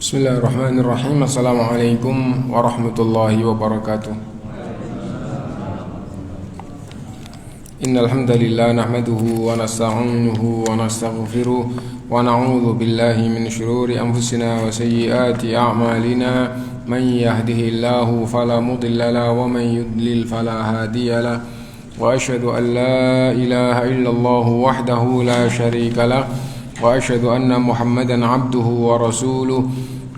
Bismillahirrahmanirrahim. Assalamualaikum warahmatullahi wabarakatuh. Innal hamdalillah nahmaduhu wa nasta'inuhu wa nastaghfiruh wa na'udzu billahi min shururi anfusina wa sayyiati a'malina. Man yahdihillahu fala mudilla lahu wa man yudlil fala hadiya lahu. Wa asyhadu an la ilaha illallah wahdahu la syarika lahu wa asyhadu anna Muhammadan abduhu wa rasuluh.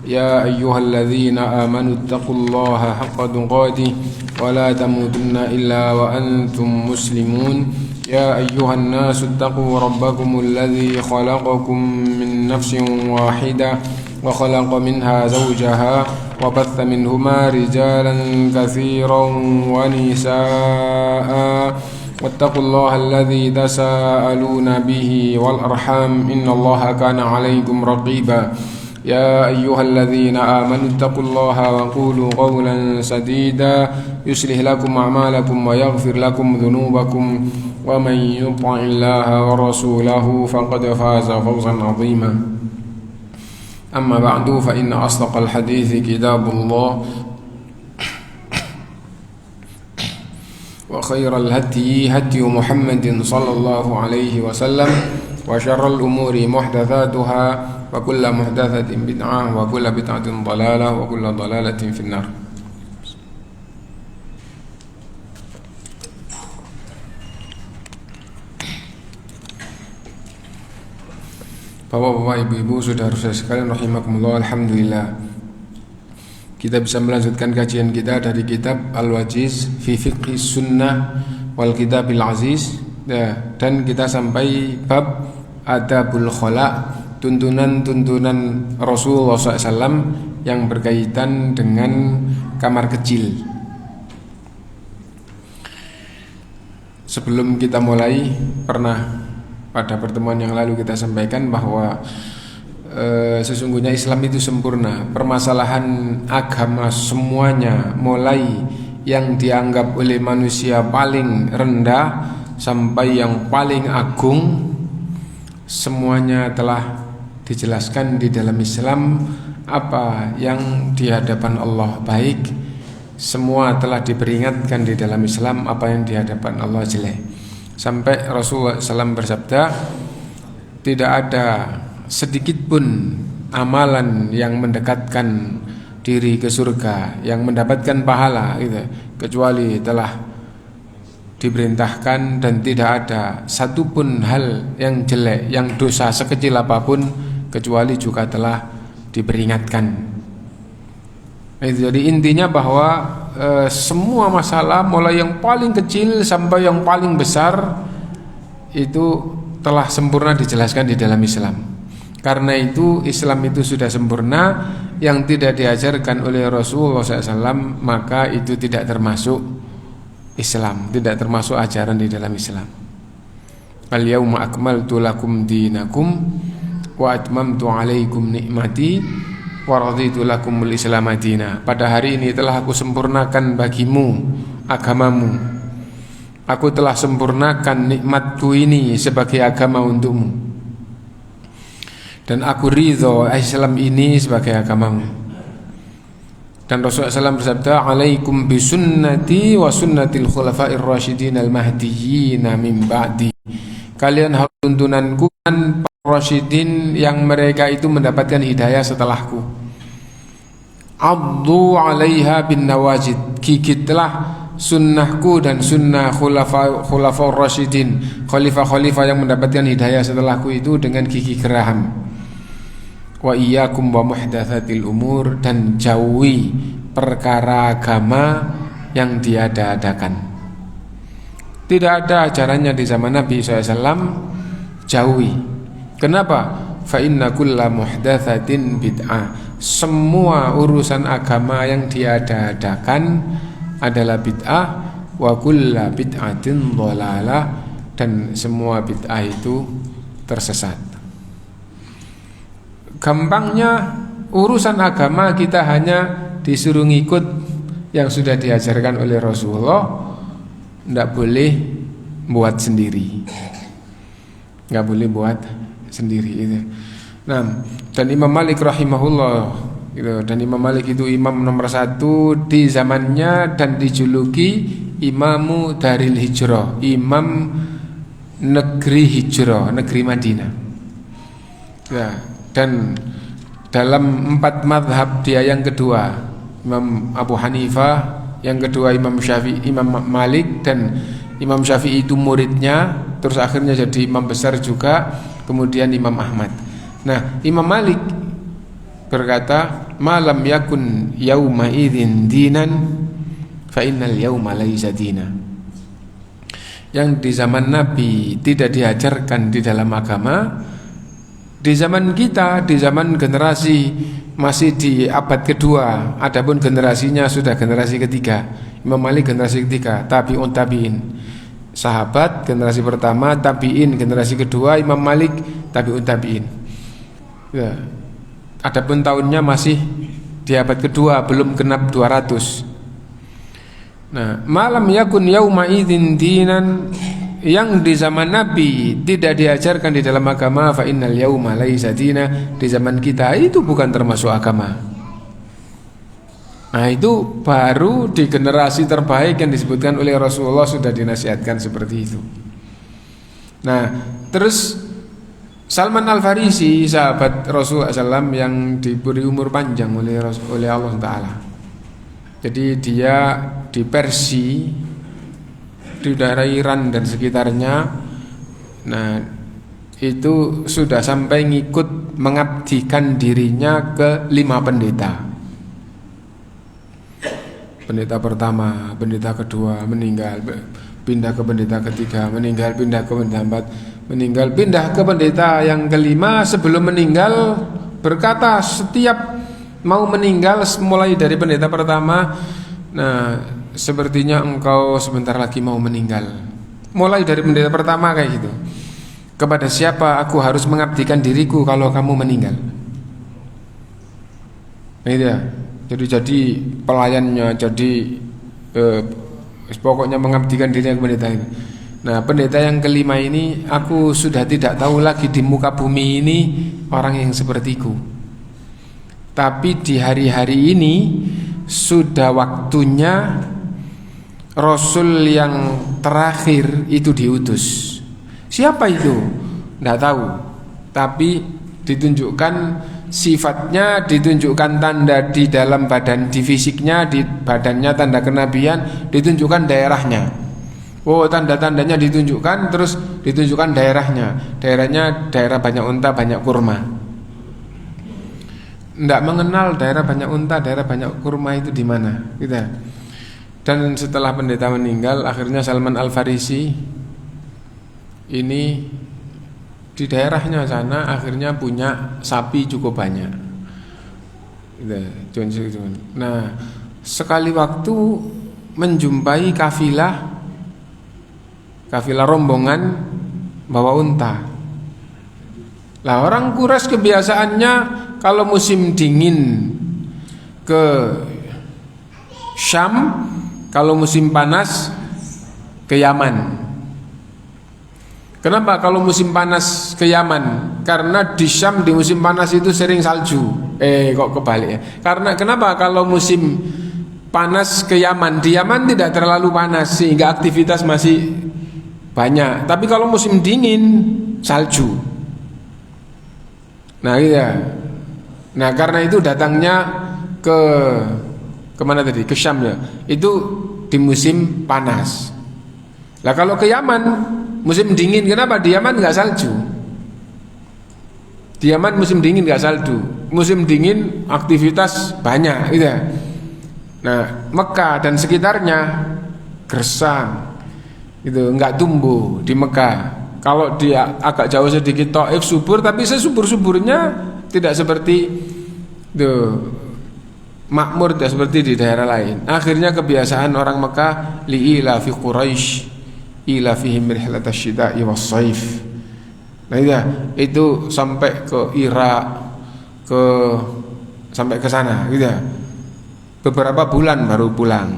Ya ayyuhalladzina amanu taqullaha haqqa tuqatih wa la tamutunna illa wa antum muslimun. Ya ayyuhan nasu taqu rabbakumul ladzi khalaqakum min nafsin wahidah wa khalaqa minha zawjaha wa batha minhuma rijalan katsiran wa nisaa'a. Wattaqullaha alladzi tasaaluna bihi wal arham innallaha kana 'alaikum raqiba. Ya ayyuhalladzina amanu taqullaha wa qulu qawlan sadida yuslih lakum a'malakum wa yaghfir lakum dhunubakum wa man yuti'illaha wa rasulahu faqad faza fawzan 'azima. Amma ba'du fa inna asdaqal hadithi kitabullah wa khairal hadi hadi Muhammadin sallallahu alaihi wasallam wa syarral umuri muhdatsatuha wa kullu muhdatsatin bid'ah wa kullu bid'atin dhalalah wa kullu dhalalatin finnar. Bapak-bapak, ibu-ibu, saudara-saudara sekalian rahimakumullah, alhamdulillah kita bisa melanjutkan kajian kita dari kitab Al-Wajiz fi Fiqhi Sunnah wal Kitabil Aziz, dan kita sampai bab Adabul Khala, tuntunan-tuntunan Rasulullah SAW yang berkaitan dengan kamar kecil. Sebelum kita mulai, pernah pada pertemuan yang lalu kita sampaikan bahwa sesungguhnya Islam itu sempurna. Permasalahan agama semuanya, mulai yang dianggap oleh manusia paling rendah sampai yang paling agung, semuanya telah dijelaskan di dalam Islam. Apa yang di hadapan Allah baik, semua telah diperingatkan di dalam Islam. Apa yang di hadapan Allah jelek. Sampai Rasulullah SAW bersabda, tidak ada sedikit pun amalan yang mendekatkan diri ke surga, yang mendapatkan pahala gitu, kecuali telah diperintahkan, dan tidak ada satupun hal yang jelek, yang dosa sekecil apapun, kecuali juga telah diperingatkan. Jadi intinya bahwa semua masalah, mulai yang paling kecil sampai yang paling besar, itu telah sempurna dijelaskan di dalam Islam. Karena itu Islam itu sudah sempurna. Yang tidak diajarkan oleh Rasulullah SAW, maka itu tidak termasuk Islam, tidak termasuk ajaran di dalam Islam. Al-yawma akmaltu lakum dinakum wa atmamtu alaikum nikmati wa raditu lakumul Islam madina. Pada hari ini telah aku sempurnakan bagimu agamamu. Aku telah sempurnakan nikmatku ini sebagai agama untukmu, dan aku ridho Islam ini sebagai agamamu. Dan Rasulullah SAW bersabda, alaikum bisunnati wa sunnatil khulafa'ir rasyidin al-mahdiyyin min ba'di. Kalian harus tuntunanku dan para rasyidin yang mereka itu mendapatkan hidayah setelahku. Addu 'alaiha bin nawajid, gigitlah sunnahku dan sunnah khulafa'ur rasyidin, khalifah-khalifah yang mendapatkan hidayah setelahku itu dengan gigi geraham. Wa iyyakum wa muhdatsatil umur, dan jauhi perkara agama yang diada-adakan. Tidak ada ajarannya di zaman Nabi SAW, jauhi. Kenapa? Fa inna kulla muhdatsatin bid'ah. Semua urusan agama yang diada-adakan adalah bid'ah. Wa kulla bid'atin dhalalah, dan semua bid'ah itu tersesat. Gampangnya urusan agama kita hanya disuruh ngikut yang sudah diajarkan oleh Rasulullah. Tidak boleh buat sendiri, nggak boleh buat sendiri itu. Nah, dan Imam Malik rahimahullah gitu. Dan Imam Malik itu imam nomor 1 di zamannya dan dijuluki Imamu Daril Hijrah, imam negeri hijrah, negeri Madinah. Ya, dan dalam 4 mazhab dia yang kedua, Imam Abu Hanifah, yang kedua Imam Syafi'i, Imam Malik, dan Imam Syafi'i itu muridnya, terus akhirnya jadi imam besar juga, kemudian Imam Ahmad. Nah, Imam Malik berkata, "Malam yakun yauma idzin dinan fa innal yauma laisa dina." Yang di zaman Nabi tidak diajarkan di dalam agama, di zaman kita, di zaman generasi masih di abad kedua, adapun generasinya sudah generasi ketiga. Imam Malik generasi ketiga, tabi'un tabi'in. Sahabat generasi pertama, tabi'in generasi kedua, Imam Malik tabi'un tabi'in. Ya. Adapun tahunnya masih di abad kedua, belum genap 200. Nah, malam yakun yauma idzin dinan, yang di zaman Nabi tidak diajarkan di dalam agama, fa innal yauma laisa dina, di zaman kita itu bukan termasuk agama. Nah, itu baru di generasi terbaik yang disebutkan oleh Rasulullah sudah dinasihatkan seperti itu. Nah, terus Salman Al-Farisi, sahabat Rasulullah SAW yang diberi umur panjang oleh Allah Ta'ala. Jadi dia di Persia, di daerah Iran dan sekitarnya. Nah, itu sudah sampai ngikut mengabdikan dirinya ke 5 pendeta. Pendeta pertama, pendeta kedua meninggal, pindah ke pendeta ketiga, meninggal, pindah ke pendeta keempat, meninggal, pindah ke pendeta yang kelima. Sebelum meninggal berkata, setiap mau meninggal, mulai dari pendeta pertama, nah, sepertinya engkau sebentar lagi mau meninggal. Mulai dari pendeta pertama kayak gitu. Kepada siapa aku harus mengabdikan diriku kalau kamu meninggal? Nah, itu ya. Jadi pelayannya, jadi pokoknya mengabdikan dirinya ke pendeta itu. Nah, pendeta yang kelima ini, aku sudah tidak tahu lagi di muka bumi ini orang yang sepertiku. Tapi di hari-hari ini sudah waktunya Rasul yang terakhir itu diutus. Siapa itu? Tidak tahu. Tapi ditunjukkan sifatnya, ditunjukkan tanda di dalam badan, di fisiknya, di badannya tanda kenabian, ditunjukkan daerahnya. Oh, tanda-tandanya ditunjukkan, terus ditunjukkan daerahnya. Daerahnya daerah banyak unta, banyak kurma. Tidak mengenal daerah banyak unta, daerah banyak kurma itu di mana, gitu. Dan setelah pendeta meninggal, akhirnya Salman Al-Farisi ini di daerahnya sana akhirnya punya sapi cukup banyak, gitu. Nah, sekali waktu menjumpai kafilah rombongan bawa unta. Lah, orang Quraisy kebiasaannya kalau musim dingin ke Syam, kalau musim panas ke Yaman. Kenapa kalau musim panas ke Yaman? Karena di Syam di musim panas itu sering salju. Kok kebalik ya? Karena kenapa kalau musim panas ke Yaman? Di Yaman tidak terlalu panas sehingga aktivitas masih banyak. Tapi kalau musim dingin salju. Nah, iya. Nah, karena itu datangnya ke mana tadi? Ke Syam ya. Itu di musim panas. Lah, kalau ke Yaman musim dingin, kenapa di Yaman nggak salju? Di Yaman musim dingin nggak salju. Musim dingin aktivitas banyak, gitu ya. Nah, Mekah dan sekitarnya gersang, gitu, nggak tumbuh di Mekah. Kalau dia agak jauh sedikit Taif subur, tapi sesubur-suburnya tidak seperti makmur, tidak seperti di daerah lain. Akhirnya kebiasaan orang Mekah li'ila fi Quraisy ila fihim rihlatash shita'i was-shaif. Nah, itu sampai ke Irak, sampai ke sana, gitu ya. Beberapa bulan baru pulang.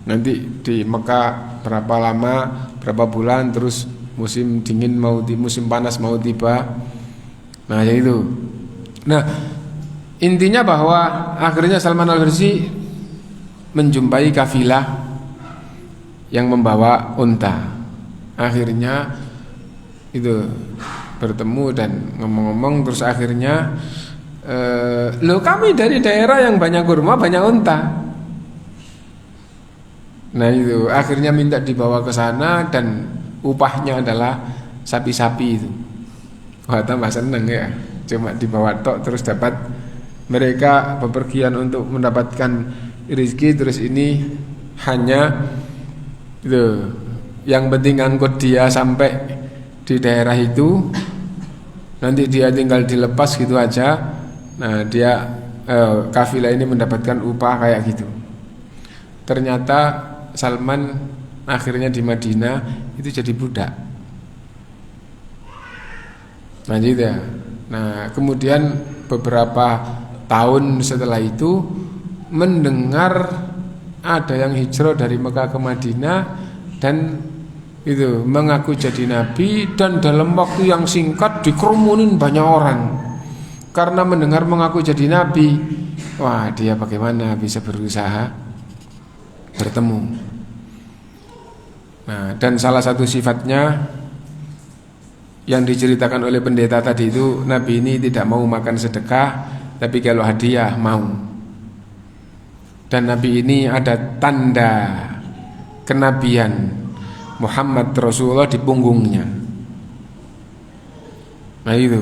Nanti di Mekah berapa lama, berapa bulan, terus musim dingin musim panas mau tiba. Nah, ya itu. Nah, Intinya bahwa akhirnya Salman Al-Farisi menjumpai kafilah yang membawa unta. Akhirnya itu bertemu dan ngomong-ngomong, terus akhirnya loh, kami dari daerah yang banyak kurma, banyak unta. Nah itu akhirnya minta dibawa ke sana dan upahnya adalah sapi-sapi itu. Wah, tambah seneng ya. Cuma dibawa tok terus dapat, mereka bepergian untuk mendapatkan rezeki, terus ini hanya itu, yang penting angkut dia sampai di daerah itu, nanti dia tinggal dilepas gitu aja. Nah dia kafilah ini mendapatkan upah kayak gitu. Ternyata Salman akhirnya di Madinah itu jadi budak. Nah gitu ya. Nah kemudian beberapa tahun setelah itu mendengar ada yang hijrah dari Mekah ke Madinah dan itu mengaku jadi nabi, dan dalam waktu yang singkat dikerumunin banyak orang karena mendengar mengaku jadi nabi. Wah, dia bagaimana bisa berusaha bertemu. Nah, dan salah satu sifatnya yang diceritakan oleh pendeta tadi itu, nabi ini tidak mau makan sedekah, tapi kalau hadiah mau. Dan nabi ini ada tanda kenabian Muhammad Rasulullah di punggungnya. Nah itu.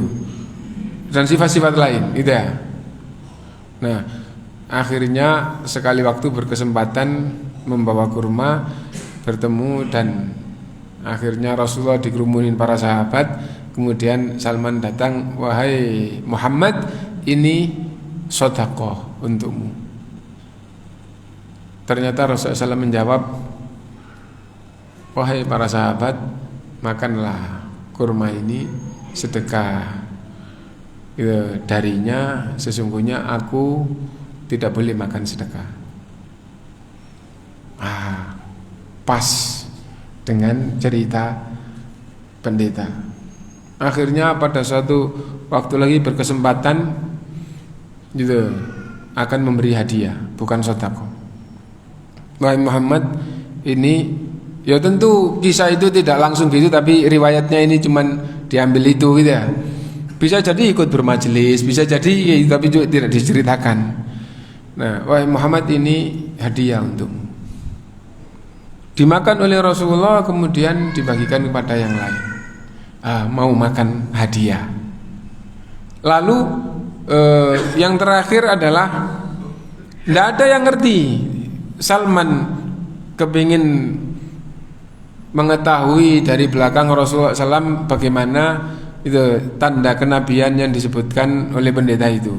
Dan sifat-sifat lain itu ya. Nah akhirnya sekali waktu berkesempatan membawa kurma, bertemu, dan akhirnya Rasulullah dikerumunin para sahabat. Kemudian Salman datang, wahai Muhammad, ini sedekah untukmu. Ternyata Rasulullah SAW menjawab, wahai para sahabat, makanlah kurma ini sedekah. Darinya sesungguhnya aku tidak boleh makan sedekah. Pas dengan cerita pendeta. Akhirnya pada suatu waktu lagi berkesempatan gitu akan memberi hadiah, bukan sedekah. Wahai Muhammad, ini ya tentu kisah itu tidak langsung gitu, tapi riwayatnya ini cuman diambil itu gitu ya. Bisa jadi ikut bermajelis, bisa jadi ya, tapi juga tidak diceritakan. Nah, wahai Muhammad, ini hadiah untukmu. Dimakan oleh Rasulullah, kemudian dibagikan kepada yang lain. Mau makan hadiah. Lalu yang terakhir adalah tidak ada yang ngerti. Salman kepingin mengetahui dari belakang Rasulullah SAW bagaimana itu tanda kenabian yang disebutkan oleh pendeta itu.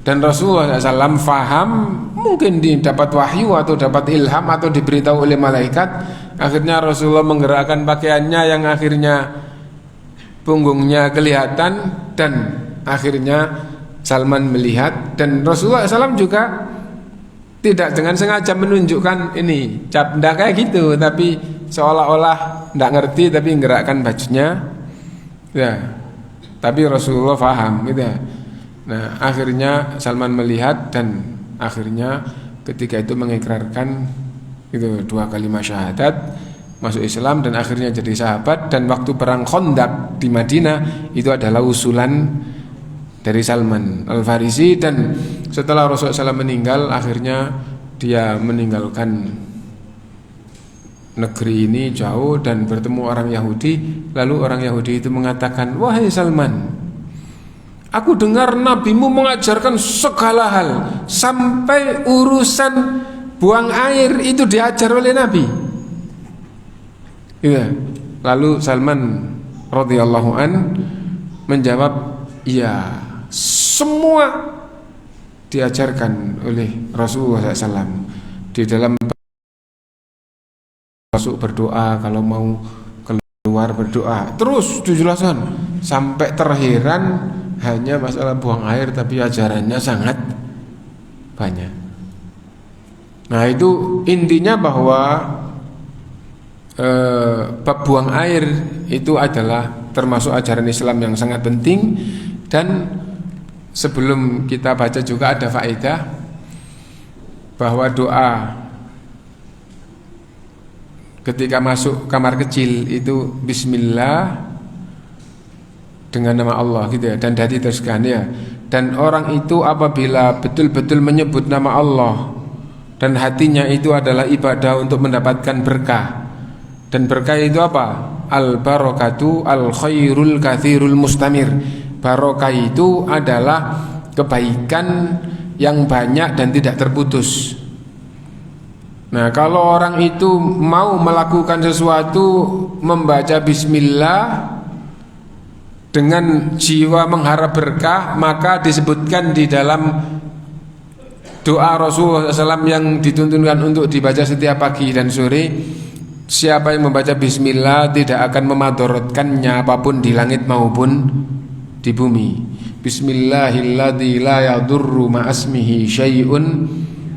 Dan Rasulullah SAW faham, mungkin dapat wahyu atau dapat ilham atau diberitahu oleh malaikat. Akhirnya Rasulullah menggerakkan pakaiannya yang akhirnya punggungnya kelihatan, dan akhirnya Salman melihat. Dan Rasulullah SAW juga tidak dengan sengaja menunjukkan ini tidak kayak gitu, tapi seolah-olah tidak ngerti tapi menggerakkan bajunya ya. Tapi Rasulullah faham gitu ya. Nah akhirnya Salman melihat, dan akhirnya ketika itu mengikrarkan itu 2 kalimat syahadat, masuk Islam, dan akhirnya jadi sahabat. Dan waktu perang Khandaq di Madinah itu adalah usulan dari Salman Al-Farisi. Dan setelah Rasulullah SAW meninggal, akhirnya dia meninggalkan negeri ini jauh dan bertemu orang Yahudi. Lalu orang Yahudi itu mengatakan, wahai Salman, aku dengar nabimu mengajarkan segala hal, sampai urusan buang air itu diajar oleh nabi ya. Lalu Salman radhiyallahu an menjawab, iya, semua diajarkan oleh Rasulullah SAW. Di dalam masuk berdoa, kalau mau keluar berdoa, terus dijelaskan sampai terheran. Hanya masalah buang air, tapi ajarannya sangat banyak. Nah itu intinya bahwa bab buang air itu adalah termasuk ajaran Islam yang sangat penting. Dan sebelum kita baca juga ada faedah bahwa doa ketika masuk kamar kecil itu bismillah dengan nama Allah gitu ya, dan diteruskan ya. Dan orang itu apabila betul-betul menyebut nama Allah dan hatinya itu adalah ibadah untuk mendapatkan berkah. Dan berkah itu apa? Al barakatu al khairul katsirul mustamir. Barokah itu adalah kebaikan yang banyak dan tidak terputus. Nah, kalau orang itu mau melakukan sesuatu membaca bismillah dengan jiwa mengharap berkah, maka disebutkan di dalam doa Rasulullah SAW yang dituntunkan untuk dibaca setiap pagi dan sore, siapa yang membaca bismillah tidak akan memadorotkannya apapun di langit maupun di bumi. Bismillahilladzi la yadurru ma'asmihi syai'un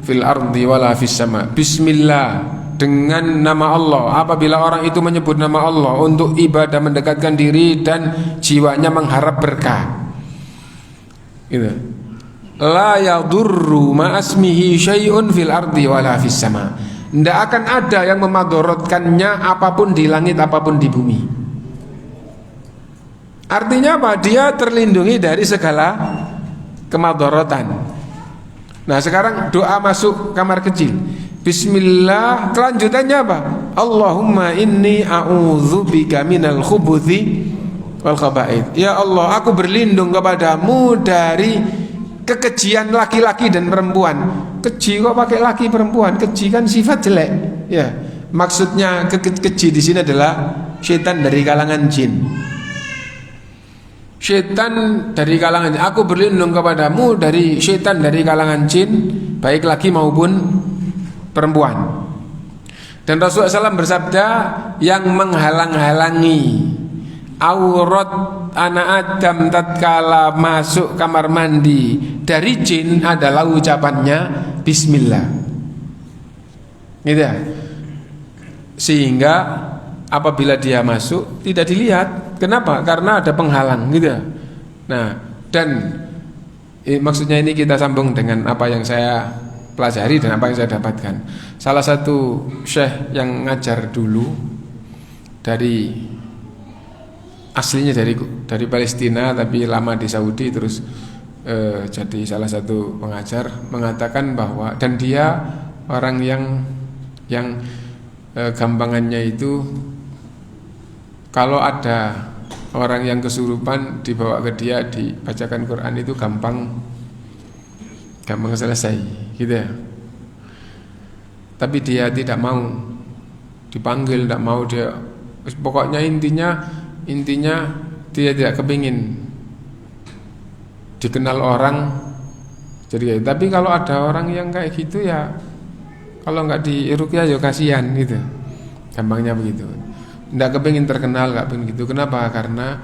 fil ardi wala fis sama. Bismillah, dengan nama Allah. Apabila orang itu menyebut nama Allah untuk ibadah mendekatkan diri dan jiwanya mengharap berkah, gitu. La yadurru ma'asmihi syai'un fil ardi wala fis sama. Tidak akan ada yang memadorotkannya apapun di langit apapun di bumi. Artinya apa? Dia terlindungi dari segala kemadorotan. Nah, sekarang doa masuk kamar kecil. Bismillah, kelanjutannya apa? Allahumma inni a'udzubika minal khubuthi wal khaba'ith. Ya Allah, aku berlindung kepadamu dari kekejian laki-laki dan perempuan. Keji kok pakai laki perempuan? Keji kan sifat jelek. Ya, maksudnya keji di sini adalah setan dari kalangan jin. Setan dari kalangan jin. Aku berlindung kepadamu dari setan dari kalangan jin, baik laki maupun perempuan. Dan Rasulullah SAW bersabda, yang menghalang-halangi aurat anak Adam tatkala masuk kamar mandi dari jin adalah ucapannya bismillah, gitu ya. Sehingga apabila dia masuk tidak dilihat. Kenapa? Karena ada penghalang, gitu ya. Nah, dan maksudnya ini kita sambung dengan apa yang saya pelajari dan apa yang saya dapatkan. Salah satu syekh yang ngajar dulu dari aslinya dari Palestina tapi lama di Saudi, terus jadi salah satu pengajar, mengatakan bahwa, dan dia orang yang gampangannya itu kalau ada orang yang kesurupan dibawa ke dia dibacakan Quran itu gampang selesai, gitu ya. Tapi dia tidak mau dipanggil, tidak mau dia. Pokoknya intinya dia tidak kepingin dikenal orang. Jadi, tapi kalau ada orang yang kayak gitu ya, kalau nggak diruqyah ya kasihan, gitu. Gampangnya begitu. Nggak kepingin terkenal, nggak kepingin gitu. Kenapa? Karena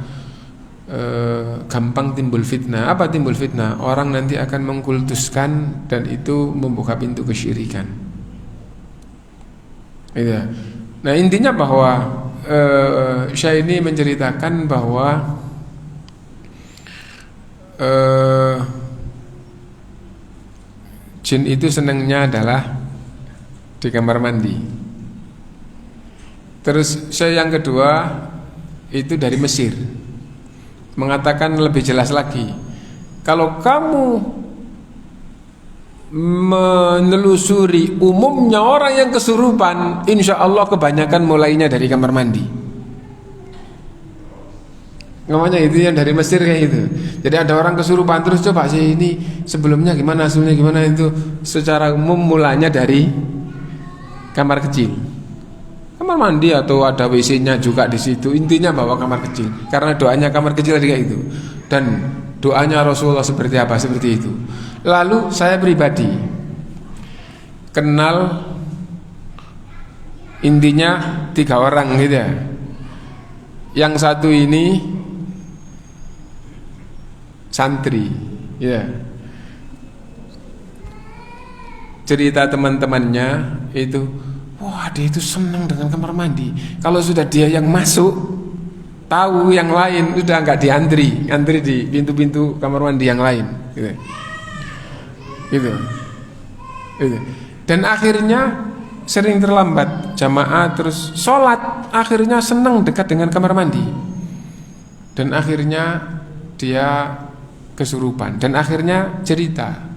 gampang timbul fitnah. Apa timbul fitnah? Orang nanti akan mengkultuskan dan itu membuka pintu kesyirikan. Gitu. Nah, intinya bahwa Syekh ini menceritakan bahwa jin itu senangnya adalah di kamar mandi. Terus Syekh yang kedua itu dari Mesir, mengatakan lebih jelas lagi, kalau kamu menelusuri umumnya orang yang kesurupan, insya Allah kebanyakan mulainya dari kamar mandi. Ngomongnya itu yang dari Mesir kayak gitu. Jadi ada orang kesurupan, terus coba sih ini sebelumnya gimana, hasilnya gimana, itu secara umum mulanya dari kamar kecil, kamar mandi, atau ada WC-nya juga di situ. Intinya bahwa kamar kecil, karena doanya kamar kecil kayak itu. Dan doanya Rasulullah seperti apa? Seperti itu. Lalu saya pribadi kenal intinya 3 orang, gitu ya. Yang satu ini santri, ya. Cerita teman-temannya itu, wah dia itu senang dengan kamar mandi. Kalau sudah dia yang masuk, tahu yang lain sudah nggak diantri di pintu-pintu kamar mandi yang lain. gitu. Dan akhirnya sering terlambat jamaah, terus sholat, akhirnya senang dekat dengan kamar mandi, dan akhirnya dia kesurupan, dan akhirnya cerita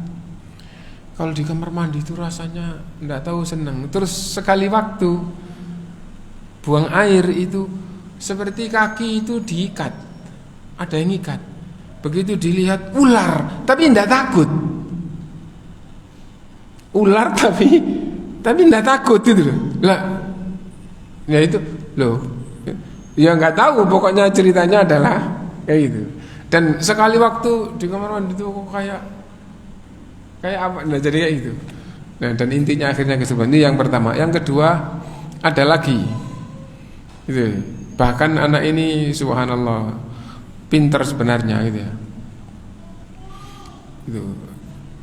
kalau di kamar mandi itu rasanya enggak tahu senang. Terus sekali waktu buang air itu seperti kaki itu diikat, ada yang ikat. Begitu dilihat ular, tapi enggak takut. Ular tapi enggak takut gitu loh. Lah, ya itu loh. Ya enggak tahu, pokoknya ceritanya adalah kayak gitu. Dan sekali waktu di kamar mandi itu kok kayak apa? Nah, jadi kayak gitu. Nah, dan intinya akhirnya kesubuhan. Ini yang pertama. Yang kedua, ada lagi. Gitu. Bahkan anak ini subhanallah pintar sebenarnya gitu ya. Gitu.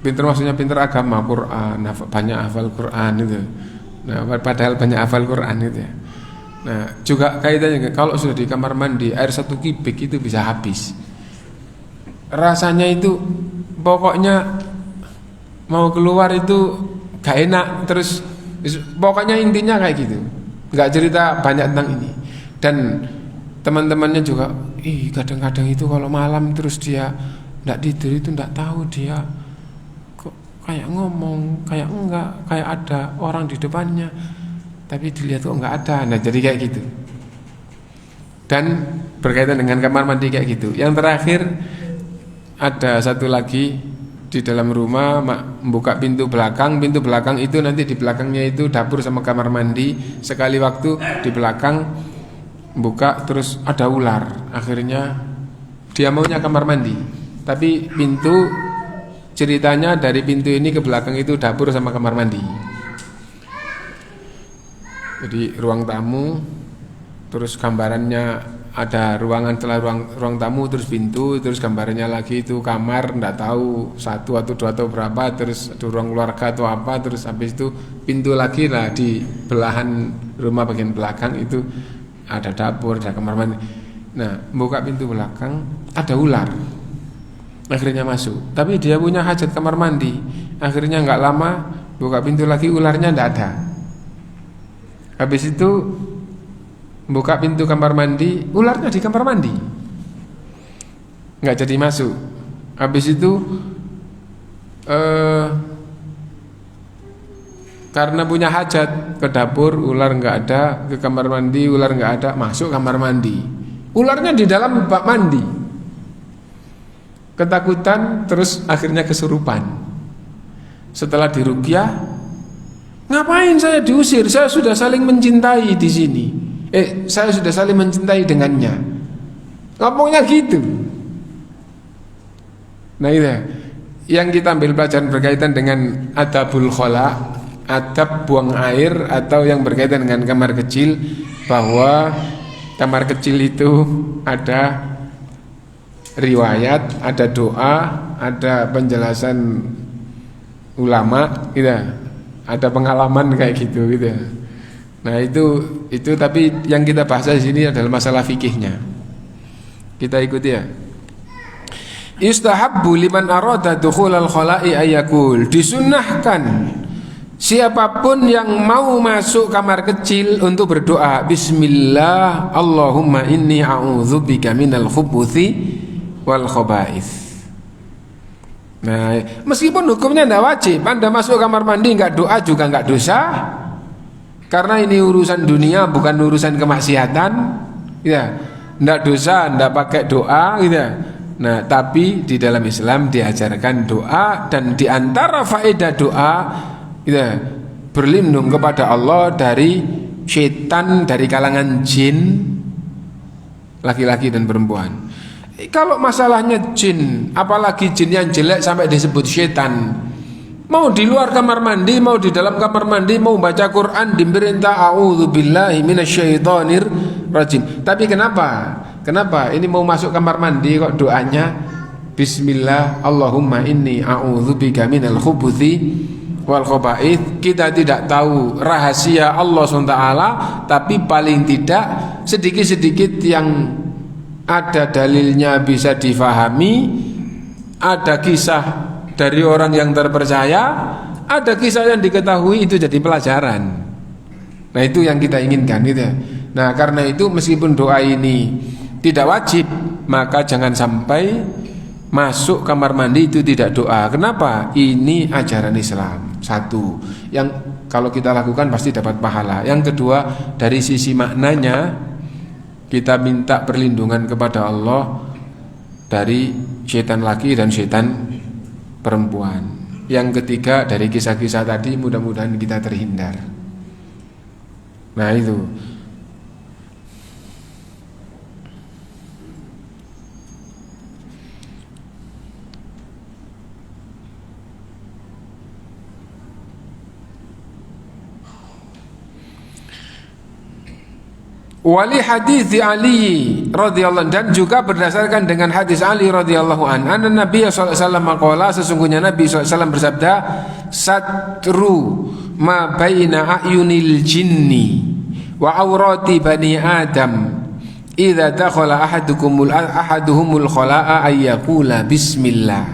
Pintar maksudnya pintar agama, Quran, banyak hafal Quran gitu. Nah, padahal banyak hafal Quran gitu ya. Nah, juga kaitannya kalau sudah di kamar mandi, air 1 kubik itu bisa habis. Rasanya itu pokoknya mau keluar itu gak enak, terus pokoknya intinya kayak gitu. Gak cerita banyak tentang ini. Dan teman-temannya juga, kadang-kadang itu kalau malam terus dia gak tidur itu gak tahu dia kok kayak ngomong, kayak enggak, kayak ada orang di depannya, tapi dilihat kok gak ada. Nah, jadi kayak gitu. Dan berkaitan dengan kamar mandi kayak gitu. Yang terakhir ada satu lagi. Di dalam rumah membuka pintu belakang itu nanti di belakangnya itu dapur sama kamar mandi. Sekali waktu di belakang buka terus ada ular. Akhirnya dia maunya kamar mandi, tapi pintu ceritanya dari pintu ini ke belakang itu dapur sama kamar mandi. Jadi ruang tamu, terus gambarannya ada ruangan, setelah ruang tamu terus pintu, terus gambarnya lagi itu kamar, enggak tahu 1 atau 2 atau berapa, terus ada ruang keluarga atau apa, terus habis itu pintu lagi lah di belahan rumah bagian belakang itu ada dapur, ada kamar mandi. Nah, buka pintu belakang ada ular. Akhirnya masuk, tapi dia punya hajat kamar mandi. Akhirnya enggak lama buka pintu lagi, ularnya enggak ada. Habis itu buka pintu kamar mandi, ularnya di kamar mandi, nggak jadi masuk. Habis itu karena punya hajat ke dapur, ular nggak ada, ke kamar mandi, ular nggak ada, masuk kamar mandi, ularnya di dalam bak mandi. Ketakutan, terus akhirnya kesurupan. Setelah diruqyah, ngapain saya diusir? Saya sudah saling mencintai di sini. Saya sudah saling mencintai dengannya. Ngomongnya gitu. Nah, itu yang kita ambil pelajaran berkaitan dengan adabul khala, adab buang air, atau yang berkaitan dengan kamar kecil, bahwa kamar kecil itu ada riwayat, ada doa, ada penjelasan ulama, gitu. Ada pengalaman kayak gitu, gitu. Nah, itu tapi yang kita bahas di sini adalah masalah fikihnya. Kita ikuti ya. Istahabbu liman arada dukhulal khala'i ayakul. Disunnahkan siapapun yang mau masuk kamar kecil untuk berdoa, bismillah, Allahumma inni a'udzubika minal khubuthi wal khaba'ith. Nah, meskipun hukumnya tidak wajib, Anda masuk kamar mandi enggak doa juga enggak dosa. Karena ini urusan dunia, bukan urusan kemaksiatan, ya. Ndak dosa, ndak pakai doa, gitu. Nah, tapi di dalam Islam diajarkan doa, dan di antara faedah doa, gitu, berlindung kepada Allah dari syaitan, dari kalangan jin, laki-laki dan perempuan. Kalau masalahnya jin, apalagi jin yang jelek sampai disebut syaitan. Mau di luar kamar mandi, mau di dalam kamar mandi, mau baca Quran, diperintah a'udzubillahi minasyaitonir rajim. Tapi kenapa? Ini mau masuk kamar mandi kok doanya bismillah, Allahumma inni a'udzubika minal khubuthi wal khaba'ith. Kita tidak tahu rahasia Allah SWT, tapi paling tidak sedikit-sedikit yang ada dalilnya bisa difahami, ada kisah dari orang yang terpercaya, ada kisah yang diketahui, itu jadi pelajaran. Nah itu yang kita inginkan gitu. Nah karena itu meskipun doa ini tidak wajib, maka jangan sampai masuk kamar mandi itu tidak doa. Kenapa? Ini ajaran Islam. Satu, yang kalau kita lakukan pasti dapat pahala. Yang kedua, dari sisi maknanya kita minta perlindungan kepada Allah dari syaitan laki dan syaitan perempuan. Yang ketiga, dari kisah-kisah tadi mudah-mudahan kita terhindar. Nah itu. Wali hadis Ali radhiyallahu, dan juga berdasarkan dengan hadis Ali radhiyallahu anna Nabi sallallahu alaihi wasallam qala, sesungguhnya Nabi sallallahu alaihi wasallam bersabda, satru ma baina ayunil jinni wa aurati bani adam idza dakhala ahaduhumul khala'a ayyaqula bismillah.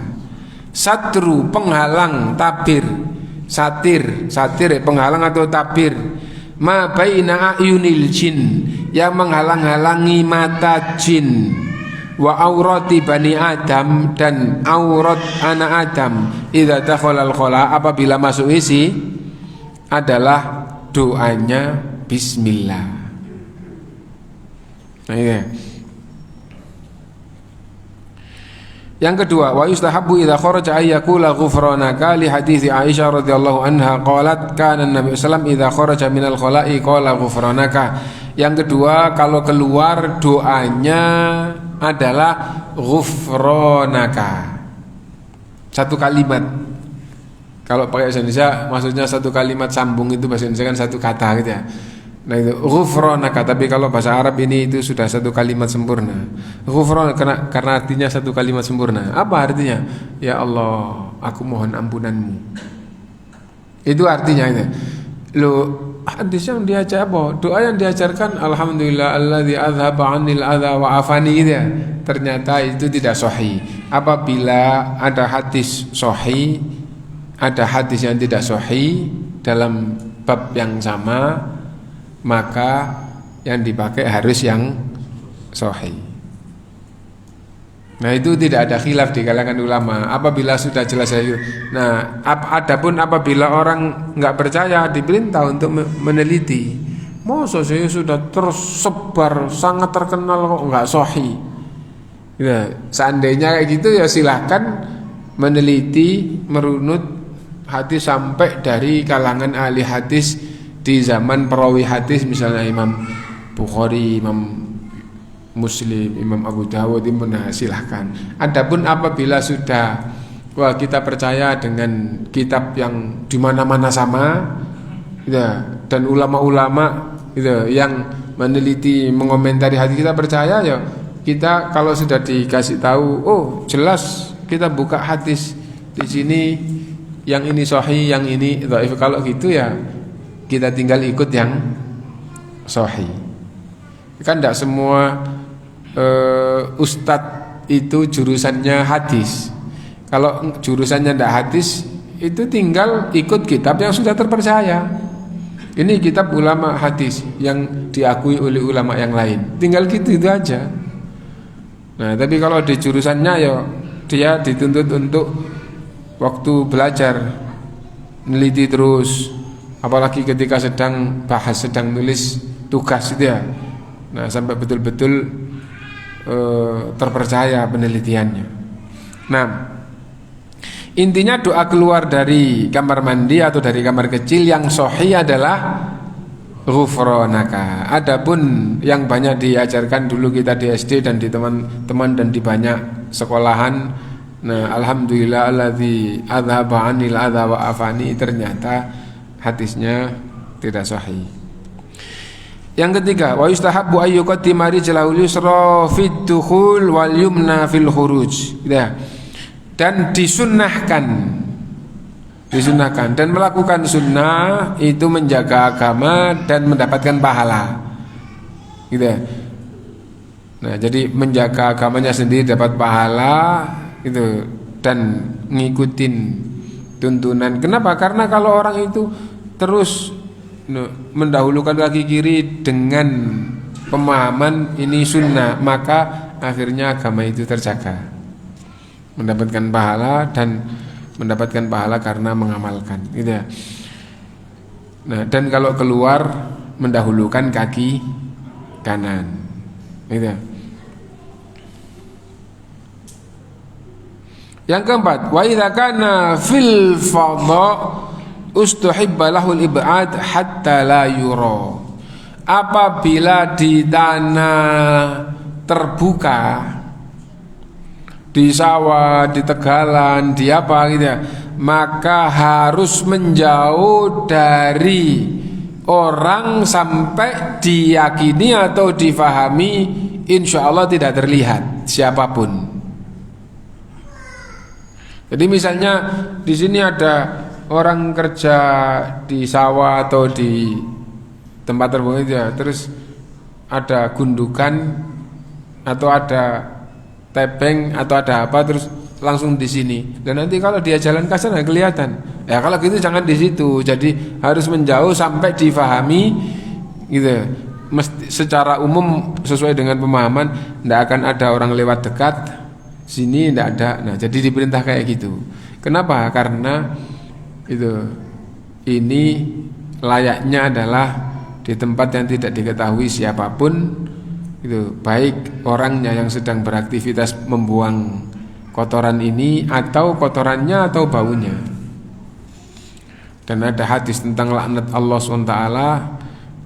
Satru, penghalang, tabir, satir penghalang atau tabir, ma baina ayunil jin, yang menghalang-halangi mata jin, wa aurati bani adam, dan aurat anak Adam, idza dakhalal khala, apabila masuk isi, adalah doanya bismillah. Nah, iya. Yang kedua, wa yustahabbu idza kharaja ayyakula ghufranaka, li hadits Aisyah radhiyallahu anha qalat kana Nabi sallallahu alaihi wasallam idza kharaja minal khala'i qala ghufranaka. Yang kedua, kalau keluar doanya adalah ghufranaka. Satu kalimat. Kalau pakai bahasa Indonesia maksudnya satu kalimat sambung, itu bahasa Indonesia kan satu kata gitu ya. Nah itu ghufranaka, tapi kalau bahasa Arab ini itu sudah satu kalimat sempurna. Ghufranaka karena artinya satu kalimat sempurna. Apa artinya? Ya Allah, aku mohon ampunanmu. Itu artinya itu. Loh, hadis yang diajar apa? Doa yang diajarkan alhamdulillah alladzi azhaba 'anil adza wa afani itu ya. Ternyata itu tidak sahih. Apabila ada hadis sahih, ada hadis yang tidak sahih dalam bab yang sama, maka yang dipakai harus yang sahih. Nah itu tidak ada khilaf di kalangan ulama apabila sudah jelas itu. Nah adapun apabila orang nggak percaya, diperintah untuk meneliti. Masa saya sudah tersebar sangat terkenal kok nggak sahih. Ya, seandainya kayak gitu ya silahkan meneliti, merunut hadis sampai dari kalangan ahli hadis di zaman perawi hadis, misalnya Imam Bukhari, Imam Muslim, Imam Abu Dawud, nah silahkan. Adapun apabila sudah kita percaya dengan kitab yang di mana-mana sama, ya, dan ulama-ulama yang meneliti, mengomentari hadis, kita percaya ya. Kita kalau sudah dikasih tahu, oh jelas kita buka hadis di sini, yang ini sahih, yang ini dhaif. Kalau gitu ya kita tinggal ikut yang sahih. Kan tidak semua ustadz itu jurusannya hadis. Kalau jurusannya tidak hadis, itu tinggal ikut kitab yang sudah terpercaya. Ini kitab ulama hadis yang diakui oleh ulama yang lain. Tinggal gitu itu aja. Nah, tapi kalau di jurusannya ya dia dituntut untuk waktu belajar neliti terus, apalagi ketika sedang bahas, sedang nulis tugas itu ya. Nah, sampai betul-betul terpercaya penelitiannya. Nah, intinya doa keluar dari kamar mandi atau dari kamar kecil yang sahih adalah ghufranaka. Adapun yang banyak diajarkan dulu kita di SD dan di teman-teman dan di banyak sekolahan, nah alhamdulillah alladzi adzhaba 'anil adza wa afani, ternyata hadisnya tidak sahih. Yang ketiga, wa yustahabbu ayyuqaddima rijlahul yusra fid dukhul wal yumna fil khuruj. Ya. Dan disunnahkan dan melakukan sunnah itu menjaga agama dan mendapatkan pahala. Gitu ya. Nah, jadi menjaga agamanya sendiri dapat pahala, itu dan ngikutin tuntunan. Kenapa? Karena kalau orang itu terus mendahulukan kaki kiri dengan pemahaman ini sunnah, maka akhirnya agama itu terjaga, mendapatkan pahala dan mendapatkan pahala karena mengamalkan, gitu ya. Nah, dan kalau keluar mendahulukan kaki kanan, gitu ya. Yang keempat, wa idza kana fil fadha ustuhibba lahul ib'ad hatta la yura. Apabila di tanah terbuka, di sawah, di tegalan, di apa gitu ya, maka harus menjauh dari orang sampai diyakini atau difahami insya Allah tidak terlihat siapapun. Jadi misalnya di sini ada orang kerja di sawah atau di tempat terbuka itu ya, terus ada gundukan atau ada tebeng atau ada apa, terus langsung di sini. Dan nanti kalau dia jalan ke sana kelihatan. Ya kalau gitu jangan di situ. Jadi harus menjauh sampai difahami gitu. Mesti secara umum sesuai dengan pemahaman, tidak akan ada orang lewat dekat sini, tidak ada. Nah, jadi diperintah kayak gitu. Kenapa? Karena ini layaknya adalah di tempat yang tidak diketahui siapapun, itu baik orangnya yang sedang beraktivitas membuang kotoran ini atau kotorannya atau baunya. Dan ada hadis tentang laknat Allah SWT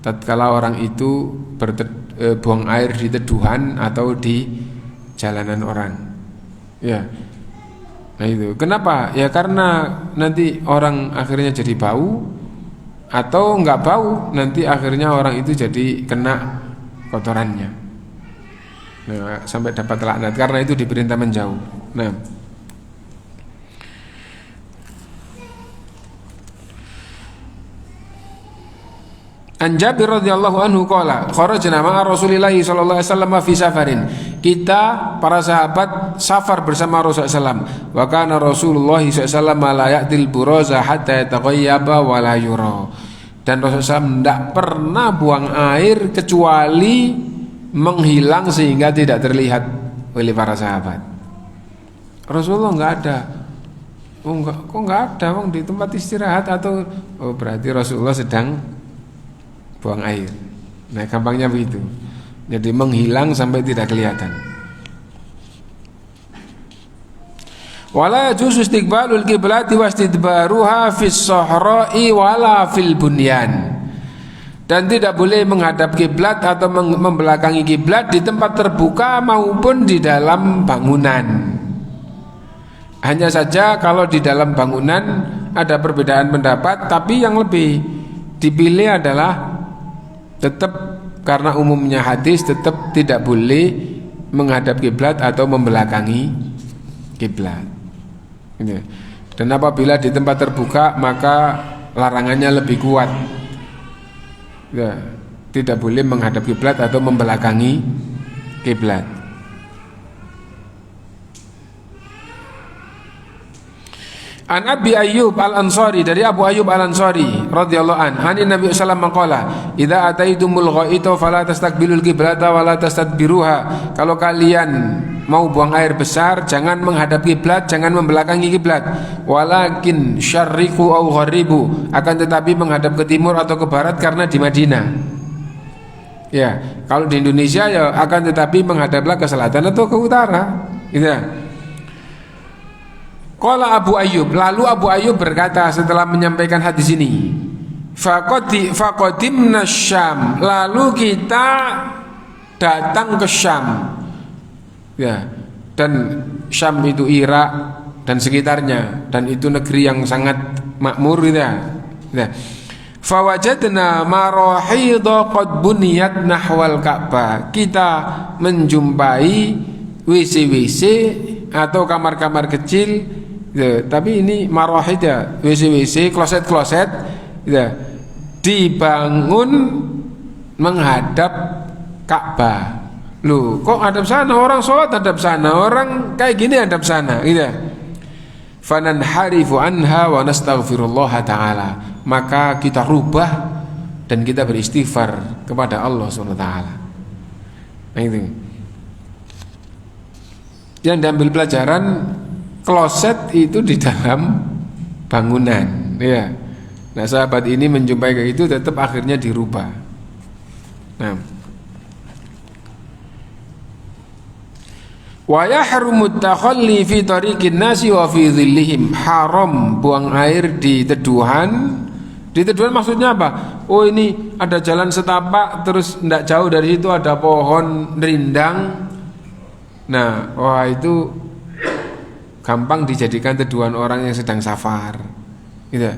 tatkala orang itu buang air di teduhan atau di jalanan orang. Ya. Nah itu. Kenapa? Ya karena nanti orang akhirnya jadi bau, atau enggak bau, nanti akhirnya orang itu jadi kena kotorannya. Nah, sampai dapat laknat. Karena itu diperintah menjauh. Nah, An Jabir radhiyallahu anhu qala kharajna ma'a Rasulillah sallallahu alaihi wasallam fi safarin. Kita para sahabat safar bersama Rasulullah sallallahu. Wa kana Rasulullah sallallahu alaihi wasallam la ya'dil buraza hatta yataghayyaba wa la yura. Dan Rasulullah tidak pernah buang air kecuali menghilang sehingga tidak terlihat oleh para sahabat. Rasulullah enggak ada. Kok enggak ada wong di tempat istirahat atau berarti Rasulullah sedang buang air. Nah, gampangnya begitu. Jadi menghilang sampai tidak kelihatan. Wala yajuzu istiqbalul qiblati wastidbaruha fis sahra'i wala fil bunyan. Dan tidak boleh menghadap kiblat atau membelakangi kiblat di tempat terbuka maupun di dalam bangunan. Hanya saja kalau di dalam bangunan ada perbedaan pendapat, tapi yang lebih dipilih adalah tetap, karena umumnya hadis tetap tidak boleh menghadap kiblat atau membelakangi kiblat. Dan apabila di tempat terbuka maka larangannya lebih kuat. Ya, tidak boleh menghadap kiblat atau membelakangi kiblat. An Abi Ayyub Al-Ansari, dari Abu Ayyub Al-Ansari radhiyallahu an, ani Nabi sallallahu alaihi wasallam qala, "Idza ataitumul ghaita fala tastaqbilul qiblata wala tastadbiruha." Kalau kalian mau buang air besar, jangan menghadap kiblat, jangan membelakangi kiblat. Walakin syarriqu au gharibu, akan tetapi menghadap ke timur atau ke barat karena di Madinah. Ya, kalau di Indonesia ya akan tetapi menghadaplah ke selatan atau ke utara. Gitu ya. Qala Abu Ayyub, lalu Abu Ayyub berkata setelah menyampaikan hadis ini, faqadimna Syam, lalu kita datang ke Syam. Ya, dan Syam itu Irak dan sekitarnya, dan itu negeri yang sangat makmur gitu ya. Fawajadna marahidha qad buniyat nahwal Ka'bah. Kita menjumpai WC-WC atau kamar-kamar kecil. Ya, tapi ini marahid ya, WC-WC, kloset-kloset ya, dibangun menghadap Ka'bah. Loh, kok hadap sana? Orang sholat hadap sana, orang kayak gini hadap sana gitu. fananharifu anha wa nastaghfirullah ta'ala, maka kita rubah dan kita beristighfar kepada Allah Subhanahu wa taala. Nah itu yang diambil pelajaran, kloset itu di dalam bangunan ya. Nah sahabat ini menjumpai kayak itu, tetap akhirnya dirubah. Nah, wa yahrumut takhalli fi tariqin nasi wa fi dhillihim, haram buang air di teduhan. Di teduhan maksudnya apa? Oh ini ada jalan setapak, terus tidak jauh dari situ ada pohon rindang. Nah, wah itu gampang dijadikan teduhan orang yang sedang safar, gitu.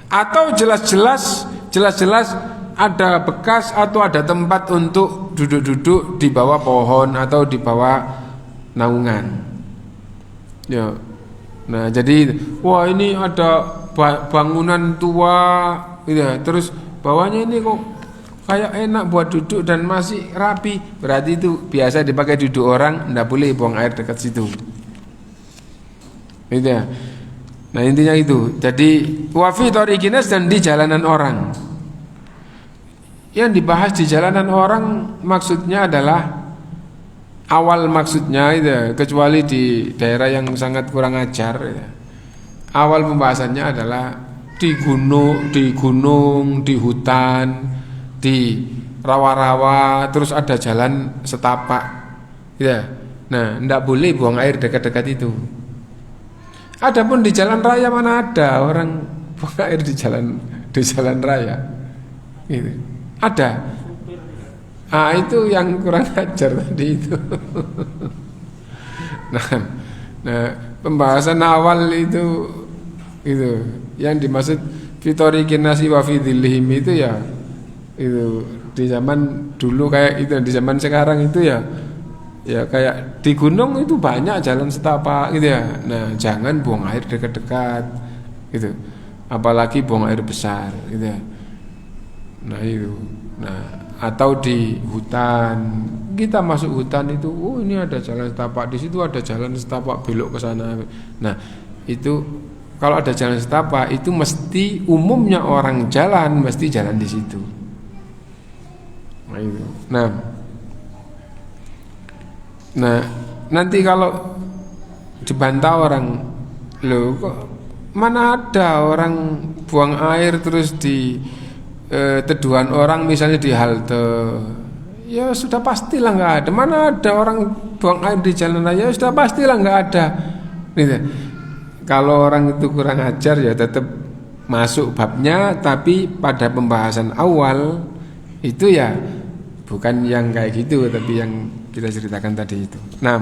Atau jelas-jelas ada bekas atau ada tempat untuk duduk-duduk di bawah pohon atau di bawah naungan. Ya. Nah, jadi wah ini ada bangunan tua, gitu. Terus bawahnya ini kok kayak enak buat duduk dan masih rapi, berarti itu biasa dipakai duduk orang, ndak boleh buang air dekat situ. Gitu ya. Nah intinya itu. Jadi wafi thariqinas, dan di jalanan orang. Yang dibahas di jalanan orang maksudnya adalah awal maksudnya itu, kecuali di daerah yang sangat kurang ajar ya. Awal pembahasannya adalah di gunung, di hutan, di rawa-rawa, terus ada jalan setapak, ya. Nah, tidak boleh buang air dekat-dekat itu. Adapun di jalan raya, mana ada orang buang air di jalan raya, gitu. Ada. Ah itu yang kurang ajar tadi itu. Nah, pembahasan awal itu yang dimaksud fitorikin nasi wa fi dhillihim itu ya itu di zaman dulu kayak itu, di zaman sekarang itu ya kayak di gunung itu banyak jalan setapak gitu ya. Nah jangan buang air dekat-dekat gitu, apalagi buang air besar gitu ya. Nah itu, atau di hutan, kita masuk hutan itu, oh ini ada jalan setapak, di situ ada jalan setapak belok ke sana. Nah itu kalau ada jalan setapak itu mesti umumnya orang jalan mesti jalan di situ. Nah itu. Nah nanti kalau dibantah orang, loh kok mana ada orang buang air terus di teduhan orang misalnya di halte, ya sudah pastilah nggak ada. Mana ada orang buang air di jalan raya, ya sudah pastilah nggak ada. Gitu. Kalau orang itu kurang ajar ya tetap masuk babnya, tapi pada pembahasan awal itu ya bukan yang kayak gitu, tapi yang kita ceritakan tadi itu. Nah,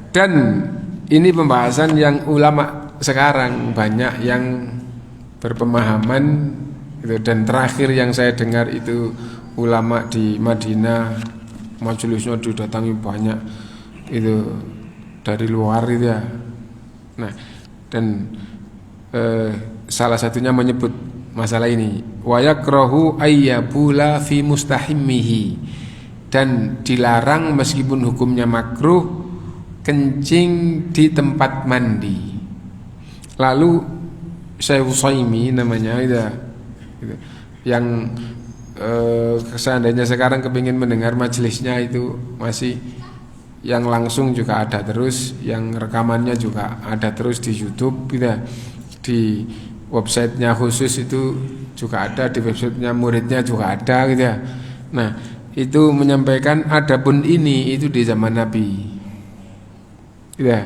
dan ini pembahasan yang ulama sekarang banyak yang berpemahaman gitu. Dan terakhir yang saya dengar itu ulama di Madinah, majelisnya didatangi banyak itu dari luar itu ya. Nah, dan salah satunya menyebut masalah ini, wa yakrahu ayyabula fi mustahimmihi, dan dilarang meskipun hukumnya makruh kencing di tempat mandi. Lalu Syekh Utsaimin namanya itu, yang seandainya sekarang kepingin mendengar majelisnya itu masih yang langsung juga ada terus, yang rekamannya juga ada terus di YouTube gitu. Di websitenya khusus itu juga ada, di websitenya muridnya juga ada gitu ya. Nah itu menyampaikan adapun ini itu di zaman Nabi gitu ya.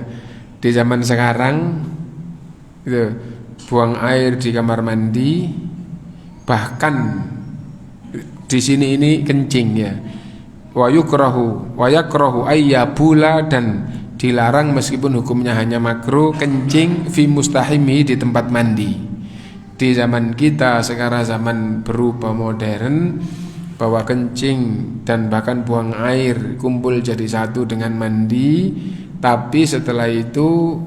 Di zaman sekarang gitu, buang air di kamar mandi, bahkan di sini ini kencing ya. Wa yakrahu ayyabula, dan dilarang meskipun hukumnya hanya makruh kencing fi mustahimi, di tempat mandi. Di zaman kita sekarang zaman berubah modern, bahwa kencing dan bahkan buang air kumpul jadi satu dengan mandi, tapi setelah itu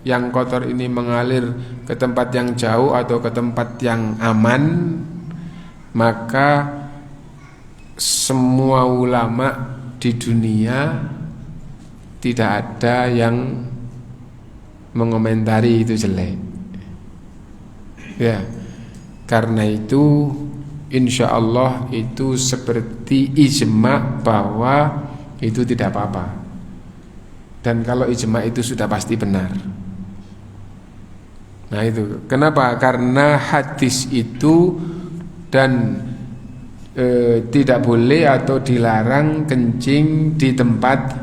yang kotor ini mengalir ke tempat yang jauh atau ke tempat yang aman, maka semua ulama di dunia tidak ada yang mengomentari itu jelek. Ya, karena itu insya Allah itu seperti ijma bahwa itu tidak apa-apa. Dan kalau ijma itu sudah pasti benar. Nah itu kenapa? Karena hadis itu dan tidak boleh atau dilarang kencing di tempat